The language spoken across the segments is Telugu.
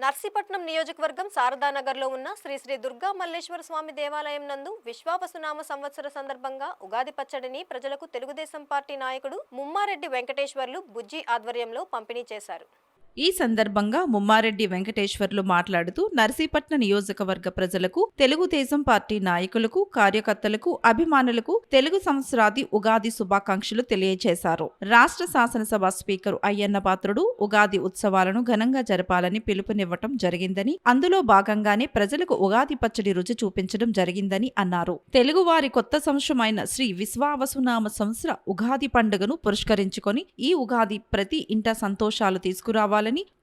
నర్సీపట్నం నియోజకవర్గం శారదానగర్లో ఉన్న శ్రీ శ్రీ దుర్గా మల్లేశ్వర స్వామి దేవాలయం నందు విశ్వావసునామ సంవత్సర సందర్భంగా ఉగాది పచ్చడిని ప్రజలకు తెలుగుదేశం పార్టీ నాయకుడు ముమ్మారెడ్డి వెంకటేశ్వర్లు బుజ్జి ఆధ్వర్యంలో పంపిణీ చేశారు. ఈ సందర్భంగా ముమ్మారెడ్డి వెంకటేశ్వర్లు మాట్లాడుతూ నర్సీపట్న నియోజకవర్గ ప్రజలకు తెలుగుదేశం పార్టీ నాయకులకు కార్యకర్తలకు అభిమానులకు తెలుగు సంవత్సరాది ఉగాది శుభాకాంక్షలు తెలియజేశారు. రాష్ట్ర శాసనసభ స్పీకర్ అయ్యన్న పాత్రుడు ఉగాది ఉత్సవాలను ఘనంగా జరపాలని పిలుపునివ్వటం జరిగిందని, అందులో భాగంగానే ప్రజలకు ఉగాది పచ్చడి రుచి చూపించడం జరిగిందని అన్నారు. తెలుగువారి కొత్త సంవత్సరమైన శ్రీ విశ్వావసునామ సంవత్సర ఉగాది పండుగను పురస్కరించుకొని ఈ ఉగాది ప్రతి ఇంట సంతోషాలు తీసుకురావాలి,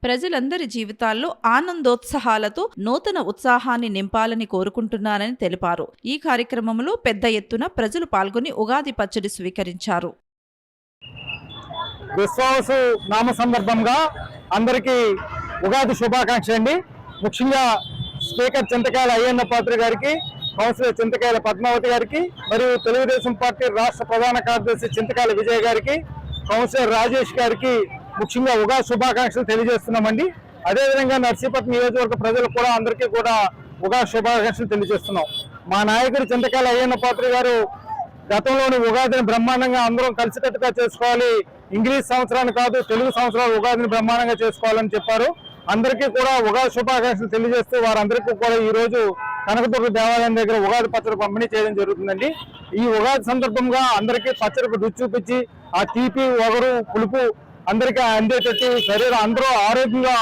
ప్రజలందరి జీవితాల్లో ఆనందోత్సాహాలతో నూతన ఉత్సాహాన్ని నింపాలని కోరుకుంటున్నారని తెలిపారు. ఈ కార్యక్రమంలో పెద్ద ఎత్తున ప్రజలు పాల్గొని ఉగాది పచ్చడి స్వీకరించారు. విశ్వావసు నామ సందర్భంగా అందరికీ ఉగాది శుభాకాంక్ష అండి. ముఖ్యంగా స్పీకర్ చింతకాయల అయ్యన్న పాత్ర గారికి, కౌన్సిలర్ చింతకాయల పద్మావతి గారికి, మరియు తెలుగుదేశం పార్టీ రాష్ట్ర ప్రధాన కార్యదర్శి చింతకాయల విజయ్ గారికి, కౌన్సిలర్ రాజేష్ గారికి ముఖ్యంగా ఉగాది శుభాకాంక్షలు తెలియజేస్తున్నామండి. అదేవిధంగా నర్సీపట్నం నియోజకవర్గ ప్రజలకు కూడా అందరికీ కూడా ఉగాది శుభాకాంక్షలు తెలియజేస్తున్నాం. మా నాయకుడు చింతకాయల అయ్యన్న పాత్ర గారు గతంలోని ఉగాదిని బ్రహ్మాండంగా అందరం కలిసికట్టుగా చేసుకోవాలి, ఇంగ్లీష్ సంవత్సరాన్ని కాదు తెలుగు సంవత్సరాలు ఉగాదిని బ్రహ్మాండంగా చేసుకోవాలని చెప్పారు. అందరికీ కూడా ఉగాది శుభాకాంక్షలు తెలియజేస్తూ వారందరికీ కూడా ఈ రోజు కనకదుర్గ దేవాలయం దగ్గర ఉగాది పచ్చడి పంపిణీ చేయడం జరుగుతుందండి. ఈ ఉగాది సందర్భంగా అందరికీ పచ్చడికి రుచి చూపించి ఆ తీపి ఒగరు పులుపు అందరికీ అందేటట్టు శరీరం అందరూ ఆరోగ్యంగా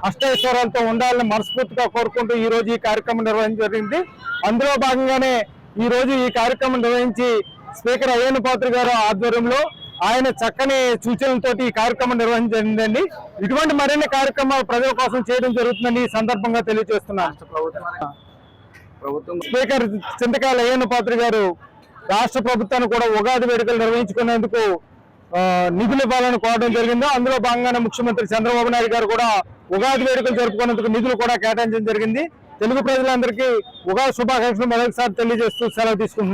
అష్టైశ్వర్యాలతో ఉండాలని మనస్ఫూర్తిగా కోరుకుంటూ ఈ రోజు ఈ కార్యక్రమం నిర్వహించడం జరిగింది. అందులో భాగంగానే ఈ రోజు ఈ కార్యక్రమం నిర్వహించి స్పీకర్ అయ్యన్న పాత్ర గారు ఆధ్వర్యంలో ఆయన చక్కని సూచనలతో ఈ కార్యక్రమం నిర్వహించండి. ఇటువంటి మరిన్ని కార్యక్రమాలు ప్రజల కోసం చేయడం జరుగుతుందని ఈ సందర్భంగా తెలియజేస్తున్నాను. స్పీకర్ చింతకాయల అయ్యన్న పాత్ర గారు రాష్ట్ర ప్రభుత్వాన్ని కూడా ఉగాది వేడుకలు నిర్వహించుకునేందుకు నిధులు ఇవ్వాలని కోరడం జరిగిందో అందులో భాగంగానే ముఖ్యమంత్రి చంద్రబాబు నాయుడు గారు కూడా ఉగాది వేడుకలు జరుపుకునేందుకు నిధులు కూడా కేటాయించడం జరిగింది. తెలుగు ప్రజలందరికీ ఉగాది శుభాకాంక్షలు మరొకసారి తెలియజేస్తూ సెలవు తీసుకుంటున్నాను.